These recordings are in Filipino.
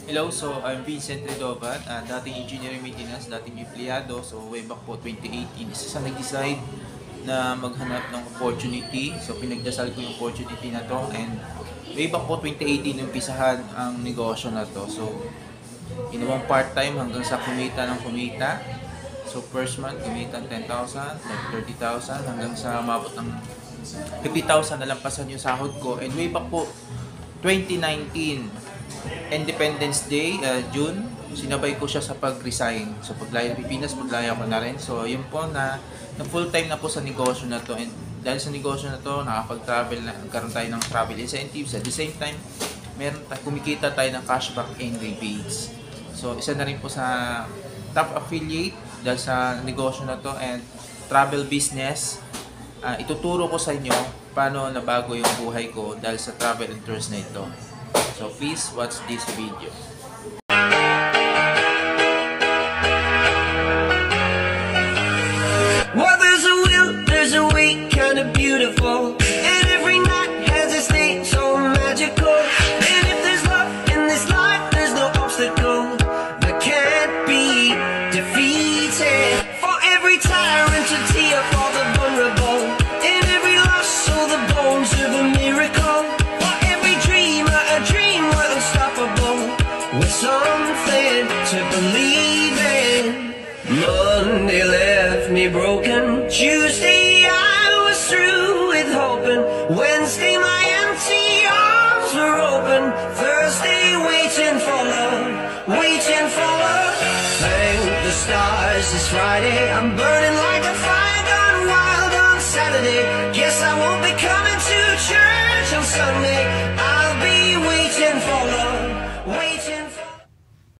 Hello, so I'm Vincent Redovan, dating engineering maintenance, dating empleyado. So way back po 2018, isa sa nag-decide na maghanap ng opportunity. So pinagdasal ko yung opportunity na to, and way back po 2018 umpisahan ang negosyo na to. So ginawang part-time hanggang sa kumita ng kumita. So first month kumita ng 10,000, like 30,000 hanggang sa umabot ng 50,000 na lampasan yung sahod ko. And way back po 2019, Independence Day, June, sinabay ko siya sa pag-resign. So paglaya ng Pilipinas, paglaya ko na rin. So yun po na full time na po sa negosyo na to. And dahil sa negosyo na to, nakapag-travel na, nagkaroon tayo ng travel incentives. At the same time, kumikita tayo ng cashback and rebates. So isa na rin po sa top affiliate dahil sa negosyo na to and travel business. Ituturo ko sa inyo paano nabago yung buhay ko dahil sa travel and tours na ito. So please watch this video. Well, there's a will, there's a way, kind of beautiful. And every night has its thing so magical. And if there's love in this life, there's no obstacle that can't be defeated. For every tyrant to tear for the vulnerable. In every loss, so the bones of a miracle. For every dreamer, a dream were unstoppable. With something to believe in. Monday left me broken. Tuesday I was through with hoping. Wednesday my empty arms were open. Thursday waiting for love, waiting for love. Thank the stars it's Friday. I'm burning like a fire gone wild on Saturday. Guess I won't be coming to church on Sunday. I'll be waiting for love, waiting for.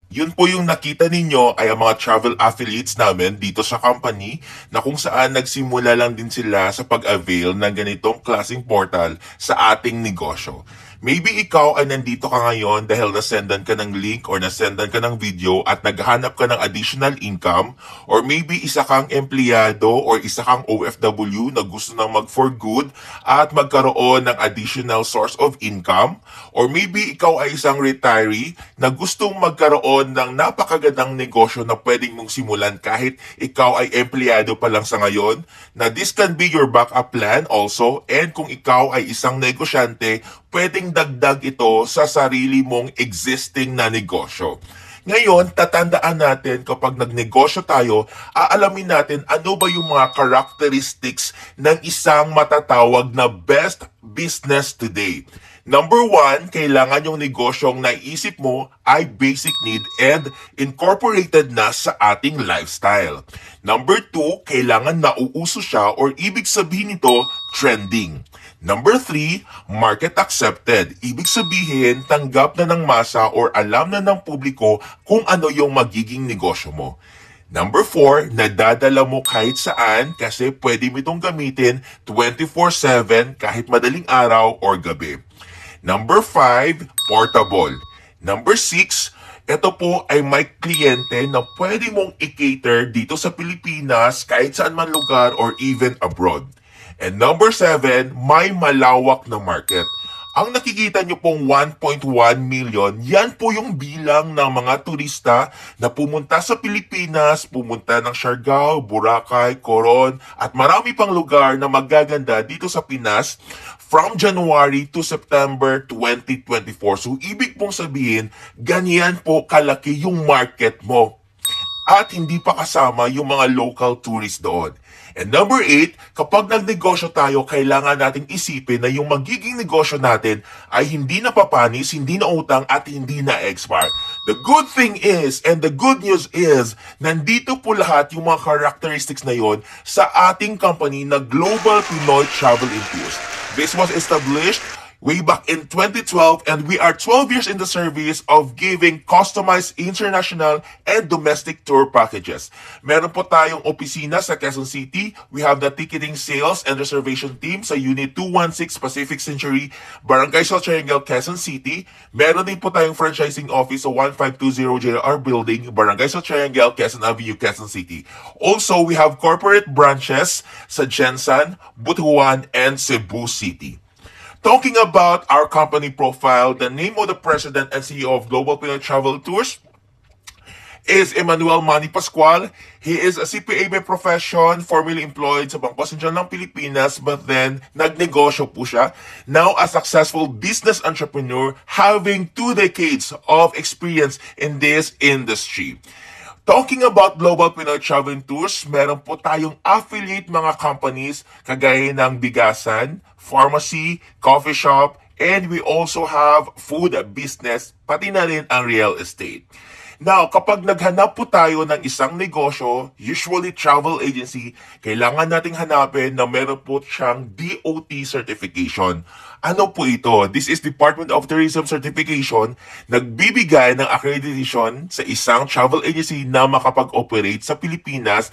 Yun po yung nakita ninyo ay ang mga travel affiliates namin dito sa company na kung saan nagsimula lang din sila sa pag-avail ng ganitong klaseng portal sa ating negosyo. Maybe ikaw ay nandito ka ngayon dahil nasendan ka ng link or nasendan ka ng video at naghahanap ka ng additional income, or maybe isa kang empleyado or isa kang OFW na gusto nang mag-for good at magkaroon ng additional source of income, or maybe ikaw ay isang retiree na gustong magkaroon ng napakagandang negosyo na pwedeng mong simulan kahit ikaw ay empleyado pa lang sa ngayon, na this can be your backup plan also. And kung ikaw ay isang negosyante, pwedeng dagdag ito sa sarili mong existing na negosyo. Ngayon, tatandaan natin kapag nagnegosyo tayo, aalamin natin ano ba yung mga characteristics ng isang matatawag na best business today. Number 1, kailangan yung negosyong naisip mo ay basic need and incorporated na sa ating lifestyle. Number 2, kailangan nauuso siya or ibig sabihin nito, trending. Number 3, market accepted. Ibig sabihin, tanggap na ng masa or alam na ng publiko kung ano yung magiging negosyo mo. Number 4, nadadala mo kahit saan kasi pwede mo itong gamitin 24/7 kahit madaling araw or gabi. Number 5, portable. Number 6, ito po ay may kliyente na pwede mong i-cater dito sa Pilipinas kahit saan man lugar or even abroad. And number 7, may malawak na market. Ang nakikita nyo pong 1.1 million, yan po yung bilang ng mga turista na pumunta sa Pilipinas, pumunta ng Siargao, Boracay, Coron, at marami pang lugar na magaganda dito sa Pinas from January to September 2024. So, ibig pong sabihin, ganyan po kalaki yung market mo. At hindi pa kasama yung mga local tourists doon. And number 8, kapag nagnegosyo tayo, kailangan nating isipin na yung magiging negosyo natin ay hindi na papanis, hindi na utang, at hindi na expire. The good thing is, and the good news is, nandito po lahat yung mga characteristics na yon sa ating company na Global Pinoy Travel & Tours. This was established way back in 2012, and we are 12 years in the service of giving customized international and domestic tour packages. Meron po tayong opisina sa Quezon City. We have the ticketing sales and reservation team sa Unit 216 Pacific Century, Barangay Triangle, Quezon City. Meron din po tayong franchising office sa 1520 JR Building, Barangay Triangle, Quezon Avenue, Quezon City. Also, we have corporate branches sa Jensan, Butuan, and Cebu City. Talking about our company profile, the name of the president and CEO of Global Pinoy Travel Tours is Emmanuel Manny Pascual. He is a CPA by profession, formerly employed sa Bangko Sentral ng Pilipinas, but then nagnegosyo po siya. Now a successful business entrepreneur having 2 decades of experience in this industry. Talking about Global Pinoy Travel Tours, meron po tayong affiliate mga companies kagaya ng bigasan, pharmacy, coffee shop, and we also have food business, pati na rin ang real estate. Now, kapag naghanap po tayo ng isang negosyo, usually travel agency, kailangan nating hanapin na meron po siyang DOT certification. Ano po ito? This is Department of Tourism Certification, nagbibigay ng accreditation sa isang travel agency na makapag-operate sa Pilipinas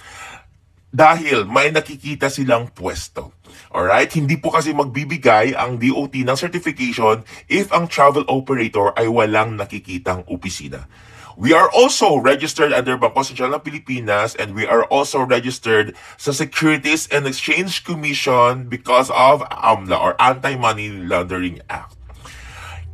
dahil may nakikita silang pwesto. Alright? Hindi po kasi magbibigay ang DOT ng certification if ang travel operator ay walang nakikitang opisina. We are also registered under Bangko Sentral ng Pilipinas, and we are also registered sa Securities and Exchange Commission because of AMLA or Anti-Money Laundering Act.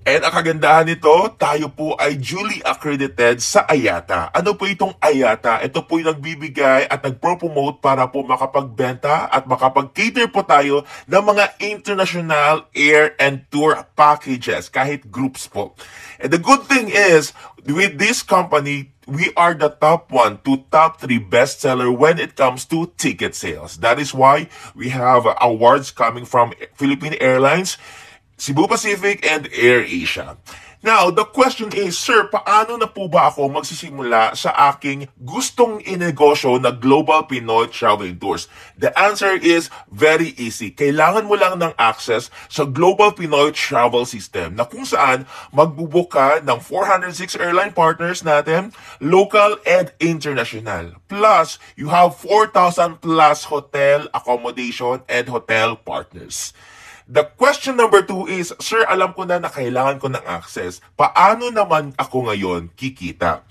And ang kagandahan nito, tayo po ay duly accredited sa IATA. Ano po itong IATA? Ito po yung nagbibigay at nagpro-promote para po makapagbenta at makapag-cater po tayo ng mga international air and tour packages, kahit groups po. And the good thing is, with this company, we are the top 1 to top 3 bestseller when it comes to ticket sales. That is why we have awards coming from Philippine Airlines, Cebu Pacific, and AirAsia. Now, the question is, Sir, paano na po ba ako magsisimula sa aking gustong inegosyo na Global Pinoy Travel Tours? The answer is very easy. Kailangan mo lang ng access sa Global Pinoy Travel System na kung saan magbubook ka ng 406 airline partners natin, local and international. Plus, you have 4,000 plus hotel accommodation and hotel partners. The question number 2 is, Sir, alam ko na kailangan ko ng access. Paano naman ako ngayon kikita?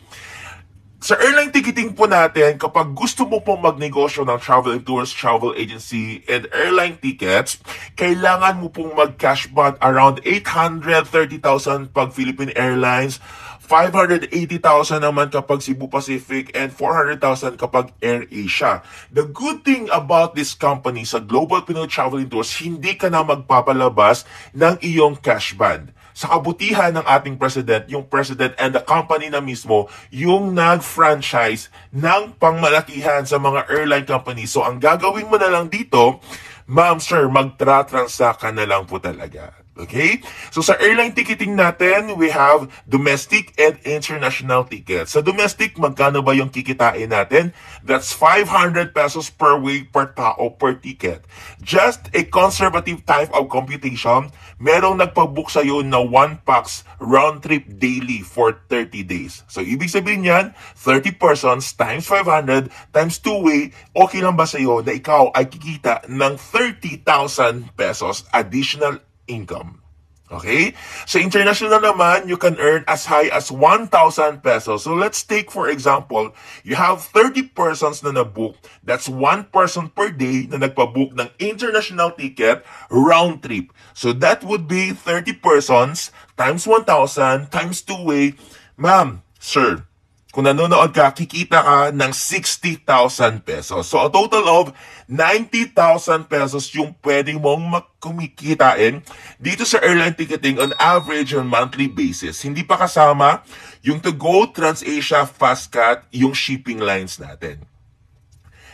Sa airline ticketing po natin, kapag gusto mo pong magnegosyo ng travel and tours, travel agency, and airline tickets, kailangan mo pong mag-cash bond around 830,000 pag Philippine Airlines, 580,000 naman kapag Cebu Pacific, and 400,000 kapag AirAsia. The good thing about this company sa Global Pinoy Travel Tours, hindi ka na magpapalabas ng iyong cash band. Sa kabutihan ng ating president, yung president and the company na mismo, yung nag-franchise ng pangmalakihan sa mga airline companies. So ang gagawin mo na lang dito, ma'am, sir, magtra-transact ka na lang po talaga. Okay? So sa airline ticketing natin, we have domestic and international tickets. Sa domestic, magkano ba yung kikitain natin? That's 500 pesos per week per tao per ticket. Just a conservative type of computation, merong nagpabook sa'yo na 1 pax round trip daily for 30 days. So ibig sabihin yan, 30 persons times 500 times 2-way, okay lang ba sa'yo na ikaw ay kikita ng 30,000 pesos additional income? Okay? So international naman, you can earn as high as 1,000 pesos. So let's take for example, you have 30 persons na nabook. That's 1 person per day na nagpabook ng international ticket round trip. So that would be 30 persons times 1,000 times 2-way. Ma'am, sir, kung nanonood ka, kikita ka ng 60,000 pesos. So a total of 90,000 pesos yung pwede mong kumikitain dito sa airline ticketing on average on monthly basis. Hindi pa kasama yung to-go, TransAsia, FastCat, yung shipping lines natin.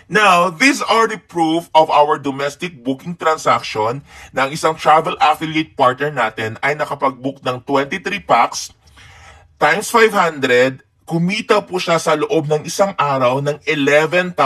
Now, these are the proof of our domestic booking transaction na ang isang travel affiliate partner natin ay nakapag-book ng 23 packs times 500. Kumita po siya sa loob ng isang araw ng 11,500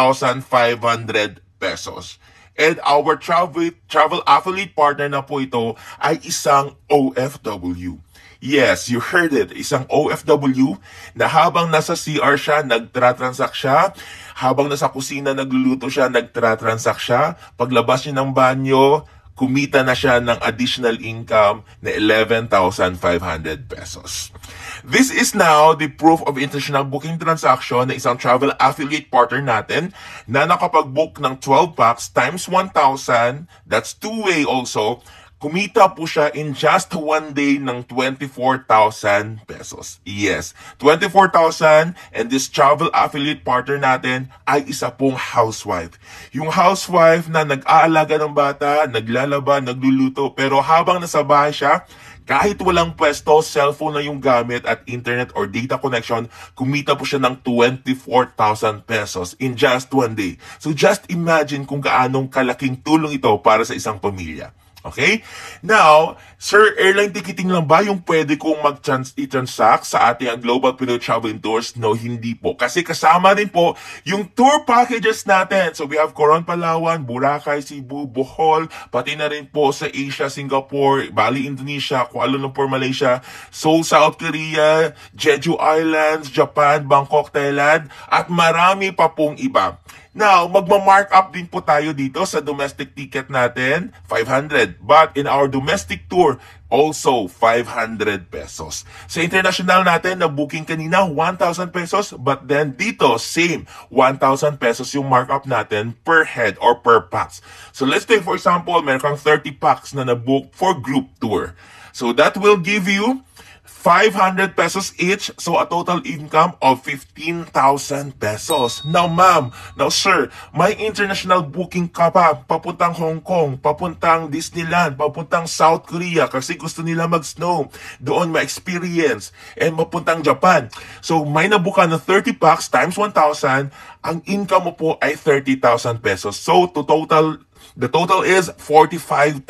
pesos. And our travel affiliate partner na po ito ay isang OFW. Yes, you heard it. Isang OFW na habang nasa CR siya, nagtra-transact siya. Habang nasa kusina, nagluluto siya, nagtra-transact siya. Paglabas niya ng banyo, kumita na siya ng additional income na 11,500 pesos. This is now the proof of international booking transaction na isang travel affiliate partner natin na nakapag-book ng 12 packs times 1,000, that's 2-way also, kumita po siya in just one day ng 24,000 pesos. Yes, 24,000, and this travel affiliate partner natin ay isa pong housewife. Yung housewife na nag-aalaga ng bata, naglalaba, nagluluto, pero habang nasa bahay siya, kahit walang pwesto, cellphone na yung gamit at internet or data connection, kumita po siya ng 24,000 pesos in just one day. So just imagine kung gaanong kalaking tulong ito para sa isang pamilya. Okay? Now, sir, airline ticketing lang ba yung pwede kong i-transact sa ating Global Pinoy Travel and Tours? No, hindi po. Kasi kasama din po yung tour packages natin. So, we have Coron, Palawan, Boracay, Cebu, Bohol, pati na rin po sa Asia, Singapore, Bali, Indonesia, Kuala Lumpur, Malaysia, Seoul, South Korea, Jeju Islands, Japan, Bangkok, Thailand, at marami pa pong iba. Now, magma-mark up din po tayo dito sa domestic ticket natin, 500. But in our domestic tour, also 500 pesos. Sa international natin, na booking kanina, 1,000 pesos. But then dito, same, 1,000 pesos yung markup natin per head or per pax. So let's take for example, meron kang 30 pax na na-book for group tour. So that will give you 500 pesos each, so a total income of 15,000 pesos. Now ma'am, now sir, may international booking ka pa, papuntang Hong Kong, papuntang Disneyland, papuntang South Korea kasi gusto nila mag-snow, doon ma-experience, and mapuntang Japan. So may nabuka na 30 packs times 1,000, ang income mo po ay 30,000 pesos. So the total is 45,000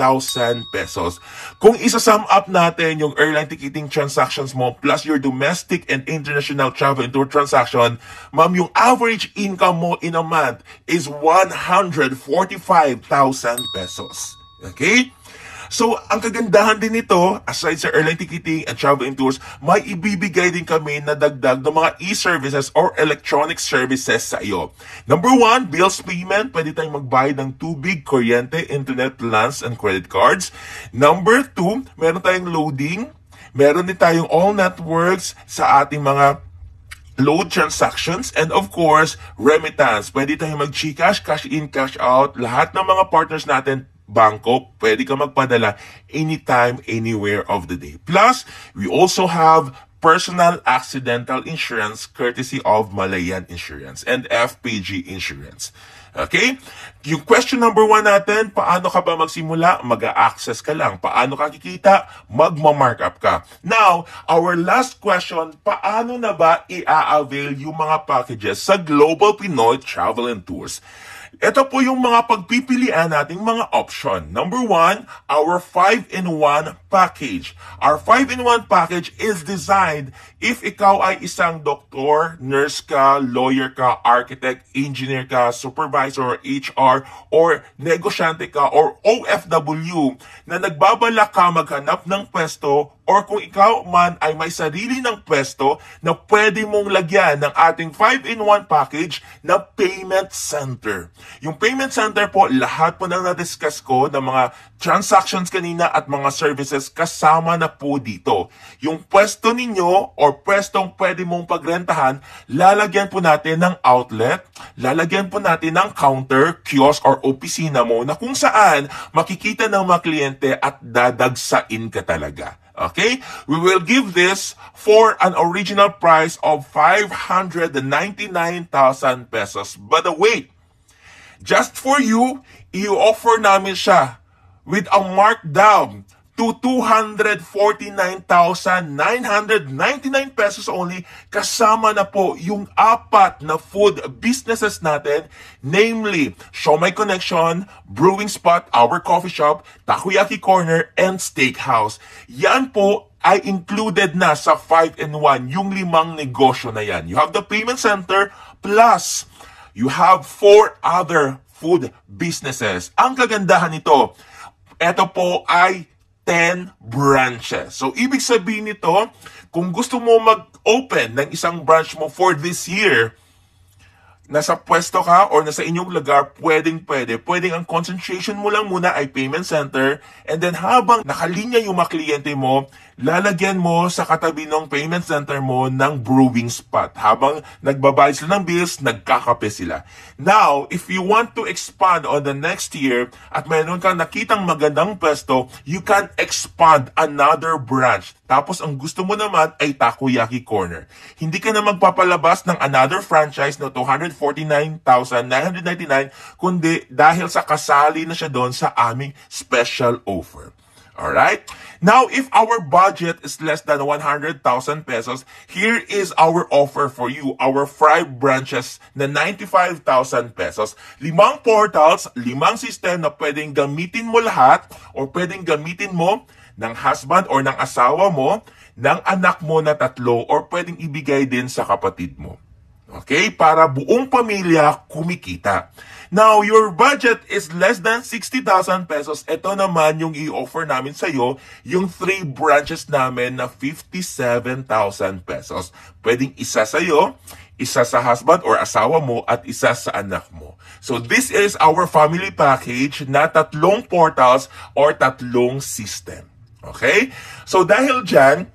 pesos. Kung isa-sum up natin yung airline ticketing transactions mo plus your domestic and international travel and tour transaction, ma'am, yung average income mo in a month is 145,000 pesos. Okay? So, ang kagandahan din nito, aside sa airline ticketing and travel and tours, may ibibigay din kami na dagdag ng mga e-services or electronic services sa iyo. Number 1, bills payment. Pwede tayong magbayad ng tubig, kuryente, internet, plans, and credit cards. Number 2, meron tayong loading. Meron din tayong all networks sa ating mga load transactions, and of course, remittance. Pwede tayong mag-GCash, cash in, cash out. Lahat ng mga partners natin, bangko, pwede ka magpadala anytime, anywhere of the day. Plus, we also have personal accidental insurance courtesy of Malayan Insurance and FPG Insurance. Okay? Yung question number 1 natin, paano ka ba magsimula? Mag-a-access ka lang. Paano ka kikita? Magma-markup ka. Now, our last question, paano na ba i-avail yung mga packages sa Global Pinoy Travel and Tours? Ito po yung mga pagpipilian nating mga option. Number 1, our 5-in-1 package. Our 5-in-1 package is designed if ikaw ay isang doktor, nurse ka, lawyer ka, architect, engineer ka, supervisor, HR, or negosyante ka, or OFW na nagbabalak ka maghanap ng pwesto, or kung ikaw man ay may sarili ng pwesto na pwede mong lagyan ng ating 5-in-1 package na payment center. Yung payment center po, lahat po nang na-discuss ko ng mga transactions kanina at mga services kasama na po dito. Yung pwesto ninyo or pwestong pwede mong pagrentahan, lalagyan po natin ng outlet, lalagyan po natin ng counter, kiosk, or opisina mo na kung saan makikita ng mga kliyente at dadagsain ka talaga. Okay? We will give this for an original price of 599,000 pesos. But wait, just for you, i-offer namin siya with a markdown to 249,999 pesos only, kasama na po yung 4 na food businesses natin, namely Siomai Connection, Brewing Spot, Our Coffee Shop, Takoyaki Corner, and Steakhouse. Yan po ay included na sa 5-in-1, yung 5 negosyo na yan. You have the payment center plus you have 4 other food businesses. Ang kagandahan nito, ito po ay 10 branches. So, ibig sabihin nito, kung gusto mo mag-open ng isang branch mo for this year, nasa pwesto ka or nasa inyong lugar, pwedeng ang concentration mo lang muna ay payment center, and then habang nakalinya yung mga kliyente mo, lalagyan mo sa katabi ng payment center mo ng brewing spot. Habang nagbabayad sila ng bills, nagkakape sila. Now, if you want to expand on the next year at mayroon kang nakitang magandang pwesto, you can expand another branch. Tapos ang gusto mo naman ay Takoyaki Corner. Hindi ka na magpapalabas ng another franchise na 249,999 kundi dahil sa kasali na siya doon sa aming special offer. Alright? Now, if our budget is less than 100,000 pesos, here is our offer for you. Our 5 branches na 95,000 pesos. 5 portals, 5 system na pwedeng gamitin mo lahat or pwedeng gamitin mo ng husband or ng asawa mo, ng anak mo na 3 or pwedeng ibigay din sa kapatid mo. Okay? Para buong pamilya kumikita. Now, your budget is less than 60,000 pesos. Ito naman yung i-offer namin sa iyo, yung 3 branches namin na 57,000 pesos. Pwedeng isa sa iyo, isa sa husband or asawa mo, at isa sa anak mo. So, this is our family package na 3 portals or 3 system. Okay? So, dahil dyan,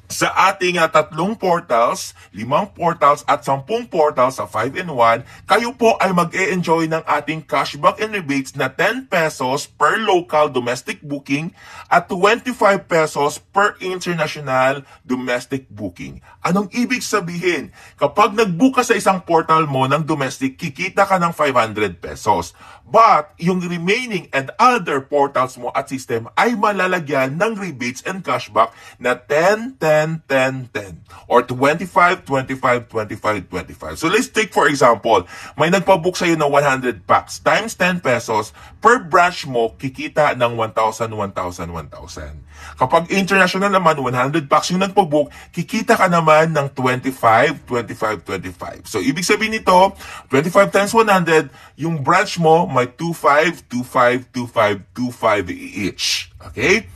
sa ating 3 portals, 5 portals at 10 portals sa 5-in-1, kayo po ay mag-e-enjoy ng ating cashback and rebates na 10 pesos per local domestic booking at 25 pesos per international domestic booking. Anong ibig sabihin? Kapag nag-book ka sa isang portal mo ng domestic, kikita ka ng 500 pesos. But yung remaining and other portals mo at system ay malalagyan ng rebates and cashback na 10, 10, 10, 10 or 25, 25, 25, 25. So let's take for example, may nagpa-book sa'yo ng 100 packs times 10 pesos per branch mo, kikita ng 1,000, 1,000, 1,000. Kapag international naman, 100 packs yung nagpa-book, kikita ka naman ng 25, 25, 25. So ibig sabihin nito, 25 times 100, yung branch mo may 25, 25, 25, 25 each. Okay?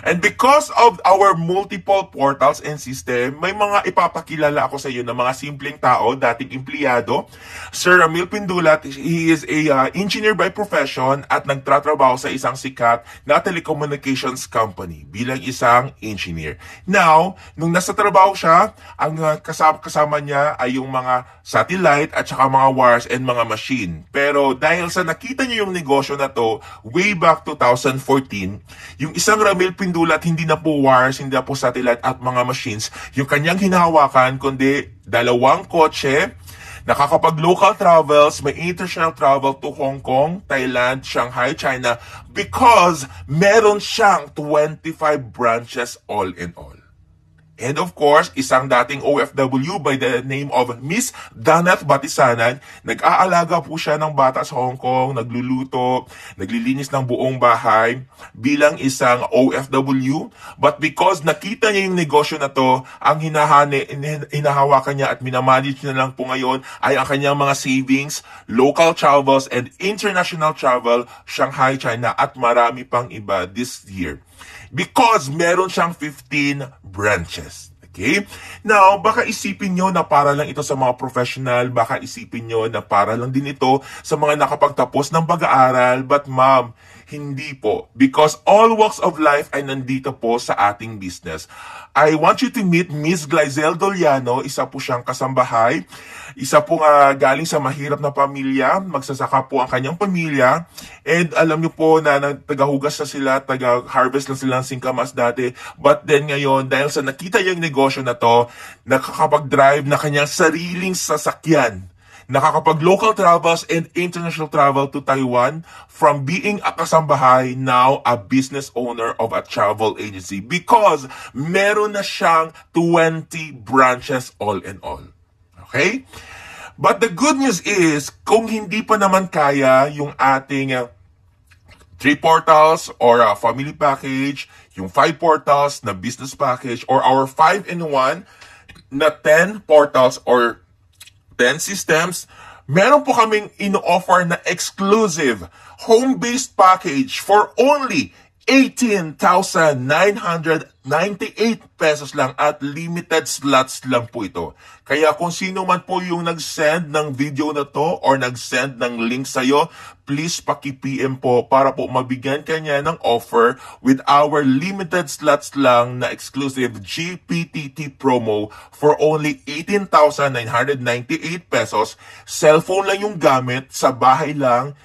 And because of our multiple portals and system, may mga ipapakilala ako sa iyo na mga simpleng tao, dating empleyado. Sir Ramil Pindulat, he is a engineer by profession at nagtatrabaho sa isang sikat na telecommunications company bilang isang engineer. Now, nung nasa trabaho siya, ang kasama niya ay yung mga satellite at saka mga wires and mga machine. Pero dahil sa nakita niyo yung negosyo na to way back 2014, yung isang Ramil Pindulat, hindi na po wires, hindi na po satellite at mga machines yung kanyang hinahawakan, kundi 2 kotse, nakakapag-local travels, may international travel to Hong Kong, Thailand, Shanghai, China, because meron siyang 25 branches all in all. And of course, isang dating OFW by the name of Miss Danath Batisanan, nag-aalaga po siya ng bata sa Hong Kong, nagluluto, naglilinis ng buong bahay bilang isang OFW. But because nakita niya yung negosyo na to, ang hinahawakan niya at minamanage niya lang po ngayon ay ang kanyang mga savings, local travels and international travel, Shanghai, China at marami pang iba this year. Because meron siyang 15 branches. Okay? Now, baka isipin nyo na para lang ito sa mga professional, baka isipin nyo na para lang din ito sa mga nakapagtapos ng pag-aaral, but ma'am, hindi po. Because all walks of life ay nandito po sa ating business. I want you to meet Miss Glyzel Doliano, isa po siyang kasambahay, isa po galing sa mahirap na pamilya, magsasaka po ang kanyang pamilya, and alam niyo po na tagahugas na sila, taga-harvest na sila ng singkamas dati, but then ngayon, dahil sa nakita yung negosyo na to, nakakapag-drive na kanyang sariling sasakyan, nakakapag-local travels and international travel to Taiwan, from being a kasambahay, now a business owner of a travel agency because meron na siyang 20 branches all in all. Okay? But the good news is, kung hindi pa naman kaya yung ating 3 portals or a family package, yung 5 portals na business package, or our 5-in-1 na 10 portals or 10 systems, meron po kaming ino-offer na exclusive home-based package for only 18,998 pesos lang at limited slots lang po ito. Kaya kung sino man po yung nag-send ng video na to or nag-send ng link sa'yo, please paki-PM po para po mabigyan kanya ng offer with our limited slots lang na exclusive GPTT promo for only 18,998 pesos. Cellphone lang yung gamit, sa bahay lang.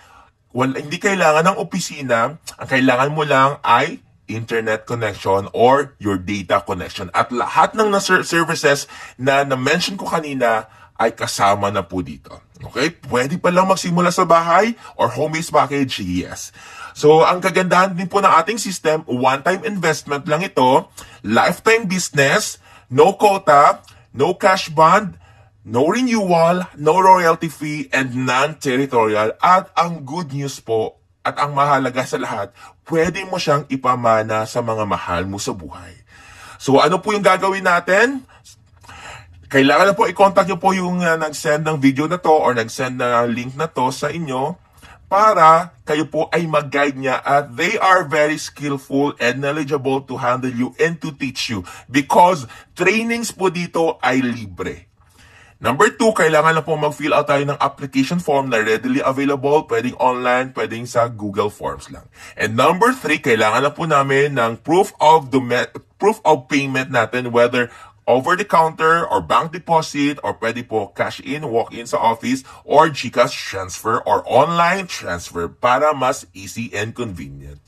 Hindi kailangan ng opisina. Ang kailangan mo lang ay internet connection or your data connection. At lahat ng services na na-mention ko kanina ay kasama na po dito. Okay? Pwede pa lang magsimula sa bahay or home-based package? Yes. So, ang kagandahan din po ng ating system, one-time investment lang ito, lifetime business, no quota, no cash bond, no renewal, no royalty fee, and non-territorial. At ang good news po, at ang mahalaga sa lahat, pwede mo siyang ipamana sa mga mahal mo sa buhay. So ano po yung gagawin natin? Kailangan na po i-contact nyo po yung nag-send ng video na to or nag-send na link na to sa inyo para kayo po ay mag-guide niya at they are very skillful and knowledgeable to handle you and to teach you because trainings po dito ay libre. Number 2, kailangan na po mag-fill out tayo ng application form na readily available, pwedeng online, pwedeng sa Google Forms lang. And number 3, kailangan na po namin ng proof of payment natin, whether over the counter or bank deposit or pwede po cash in, walk in sa office or GCash transfer or online transfer para mas easy and convenient.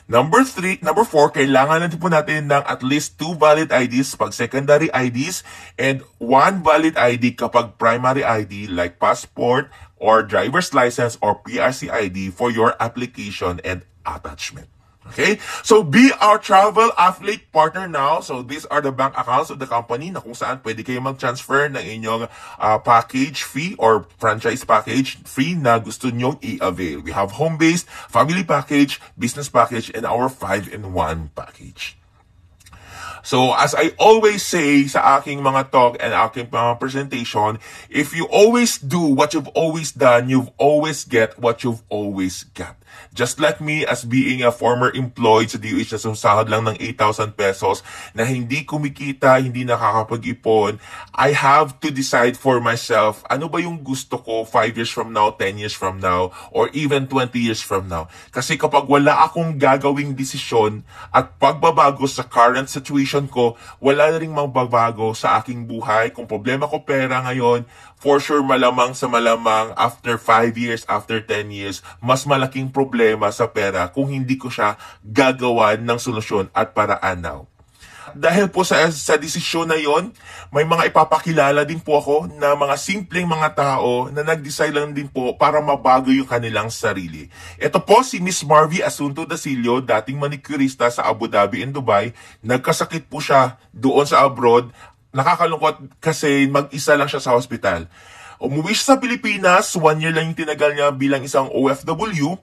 Number 4, kailangan natin po natin ng at least 2 valid IDs pag secondary IDs and 1 valid ID kapag primary ID like passport or driver's license or PRC ID for your application and attachment. Okay? So, be our travel affiliate partner now. So, these are the bank accounts of the company na kung saan pwede kayo mag-transfer ng inyong package fee or franchise package fee na gusto nyong i-avail. We have home-based, family package, business package, and our 5-in-1 package. So, as I always say sa aking mga talk and aking mga presentation, if you always do what you've always done, you've always get what you've always got. Just like me as being a former employee sa DOH na sumasahod lang ng 8,000 pesos na hindi kumikita, hindi nakakapag-ipon, I have to decide for myself, ano ba yung gusto ko 5 years from now, 10 years from now, or even 20 years from now. Kasi kapag wala akong gagawing desisyon at pagbabago sa current situation ko, wala na rin magbabago sa aking buhay. Kung problema ko pera ngayon, for sure malamang sa malamang after 5 years, after 10 years, mas malaking problema sa pera kung hindi ko siya gagawan ng solusyon at paraan now. Dahil po sa desisyon na yon, may mga ipapakilala din po ako na mga simpleng mga tao na nag-decide lang din po para mabago yung kanilang sarili. Ito po si Miss Marvy Asunto Dasilio, dating manicurista sa Abu Dhabi and Dubai. Nagkasakit po siya doon sa abroad. Nakakalungkot kasi mag-isa lang siya sa hospital. Umuwi siya sa Pilipinas, 1 year lang yung tinagal niya bilang isang OFW.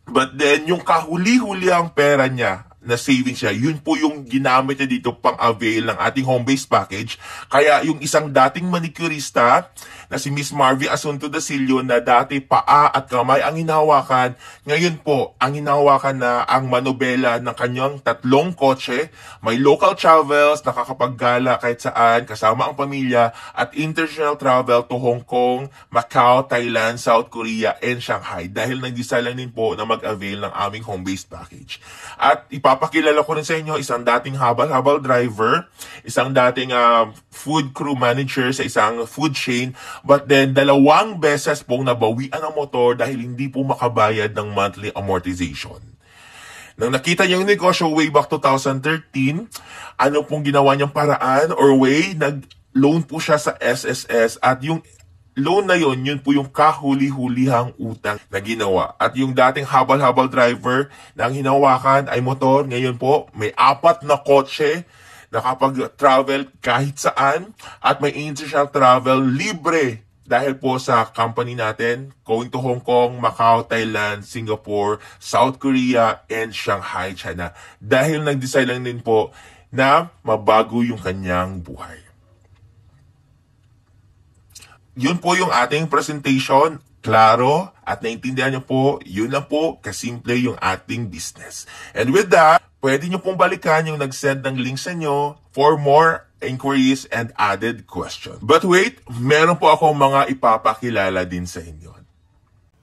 But then, yung kahuli-huli ang pera niya na savings siya, yun po yung ginamit niya dito pang-avail ng ating home-based package. Kaya yung isang dating manicurista na si Miss Marvy Asunto Dasilio na dati paa at kamay ang hinahawakan, ngayon po ang hinahawakan na ang manobela ng kanyang 3 kotse, may local travels, nakakapaggala kahit saan, kasama ang pamilya, at international travel to Hong Kong, Macau, Thailand, South Korea, and Shanghai dahil nag-decide lang din po na mag-avail ng aming home-based package. At ipapakilala ko rin sa inyo isang dating habal-habal driver, isang dating food crew manager sa isang food chain, but then 2 beses pong nabawian ang motor dahil hindi po makabayad ng monthly amortization. Nang nakita niya yung negosyo way back 2013, ano pong ginawa niyang paraan or way, nag-loan po siya sa SSS at yung loan na yon, yun po yung kahuli-hulihang utang na ginawa. At yung dating habal-habal driver na ang hinawakan ay motor, ngayon po may 4 na kotse, nakapag-travel kahit saan, at may international travel libre dahil po sa company natin, going to Hong Kong, Macau, Thailand, Singapore, South Korea, and Shanghai, China. Dahil nag-decide lang din po na mabago yung kanyang buhay. Yun po yung ating presentation. Klaro at naintindihan nyo po, yun lang po kasimple yung ating business. And with that, pwede nyo pong balikan yung nag-send ng link sa inyo for more inquiries and added questions. But wait, meron po akong mga ipapakilala din sa inyo.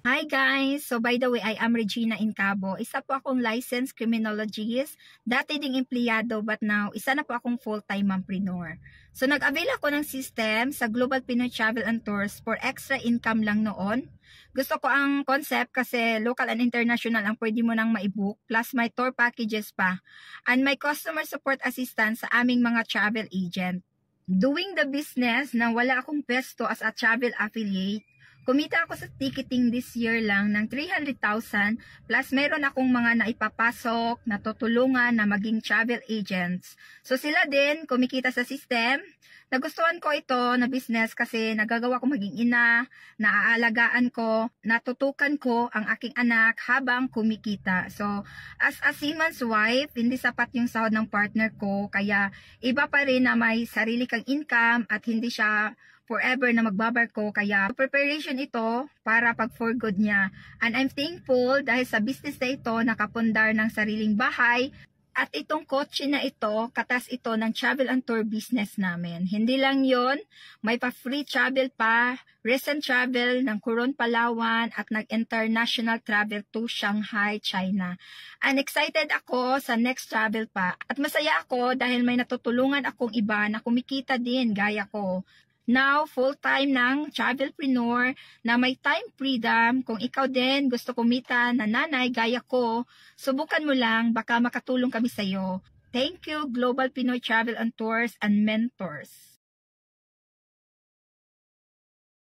Hi guys! So by the way, I am Regina Incabo. Isa po akong licensed criminologist. Dati ding empleyado but now isa na po akong full-time mompreneur. So nag-avail ako ng system sa Global Pinoy Travel and Tours for extra income lang noon. Gusto ko ang concept kasi local and international ang pwede mo nang maibook plus may tour packages pa. And may customer support assistance sa aming mga travel agent. Doing the business na wala akong pesto as a travel affiliate, kumita ako sa ticketing this year lang ng 300,000 plus meron akong mga naipapasok na tutulungan na maging travel agents. So sila din kumikita sa system. Nagustuhan ko ito na business kasi nagagawa ko maging ina, naaalagaan ko, natutukan ko ang aking anak habang kumikita. So as a seaman's wife, hindi sapat yung sahod ng partner ko kaya iba pa rin na may sarili kang income at hindi siya forever na magbabarko, kaya preparation ito para pag for good niya. And I'm thankful dahil sa business na ito nakapundar ng sariling bahay at itong kotse na ito, katas ito ng travel and tour business namin. Hindi lang yon, may pa free travel pa, recent travel ng Coron, Palawan at nag-international travel to Shanghai, China. And excited ako sa next travel pa at masaya ako dahil may natutulungan akong iba na kumikita din gaya ko. Now, full-time ng travelpreneur na may time freedom. Kung ikaw din gusto kumita na nanay gaya ko, subukan mo lang, baka makatulong kami sa iyo. Thank you, Global Pinoy Travel and Tours and Mentors.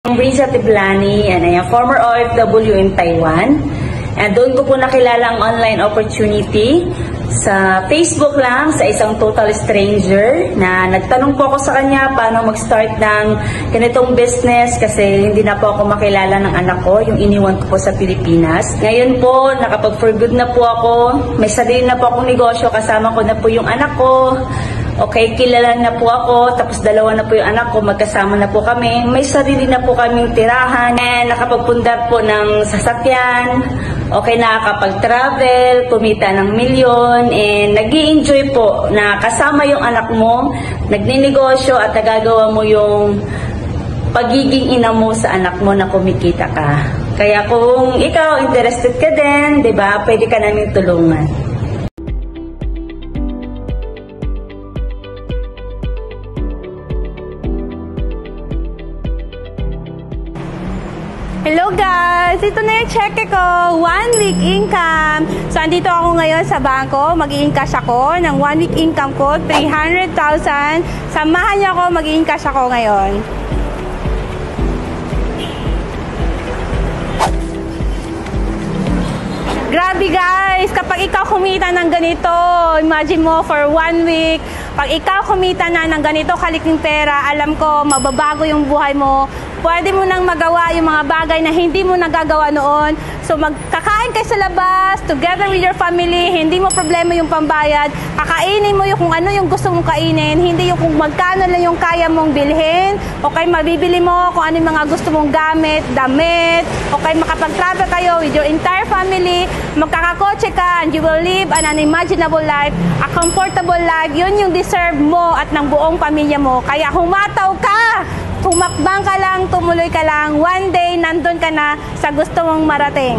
I'm Riza Tiblani and I am former OFW in Taiwan. And doon ko po nakilala ang online opportunity sa Facebook lang sa isang total stranger na nagtanong po ako sa kanya paano mag-start ng ganitong business kasi hindi na po ako makilala ng anak ko, yung iniwan ko po sa Pilipinas. Ngayon po, nakapag-for good na po ako, may sarili na po akong negosyo, kasama ko na po yung anak ko. Okay, kilala na po ako, tapos dalawa na po yung anak ko, magkasama na po kami. May sarili na po kaming tirahan, and nakapagpundar po ng sasakyan. Okay, nakakapag-travel, kumita ng milyon, and nag-i-enjoy po na kasama yung anak mo, nagninegosyo at nagagawa mo yung pagiging ina mo sa anak mo na kumikita ka. Kaya kung ikaw interested ka din, 'di ba, pwede ka naming tulungan. Hello guys! Ito na yung cheque ko, 1 week income. So, andito ako ngayon sa bangko, mag-i-encash ako ng 1 week income ko, 300,000. Samahan niyo ako, mag-i-encash ako ngayon. Grabe guys! Kapag ikaw kumita ng ganito, imagine mo for 1 week, pag ikaw kumita na ng ganito kaliking pera, alam ko, mababago yung buhay mo. Pwede mo nang magawa yung mga bagay na hindi mo nagagawa noon. So magkakain kayo sa labas, together with your family, hindi mo problema yung pambayad. Kakainin mo yung kung ano yung gusto mong kainin, hindi yung kung magkano lang yung kaya mong bilhin. Okay, mabibili mo kung ano yung mga gusto mong gamit, damit. Okay, makapag-travel kayo with your entire family, magkakakotse ka, and you will live an unimaginable life, a comfortable life. Yun yung deserve mo at ng buong pamilya mo. Kaya humataw ka! Tumakbang ka lang, tumuloy ka lang, one day nandun ka na sa gusto mong marating.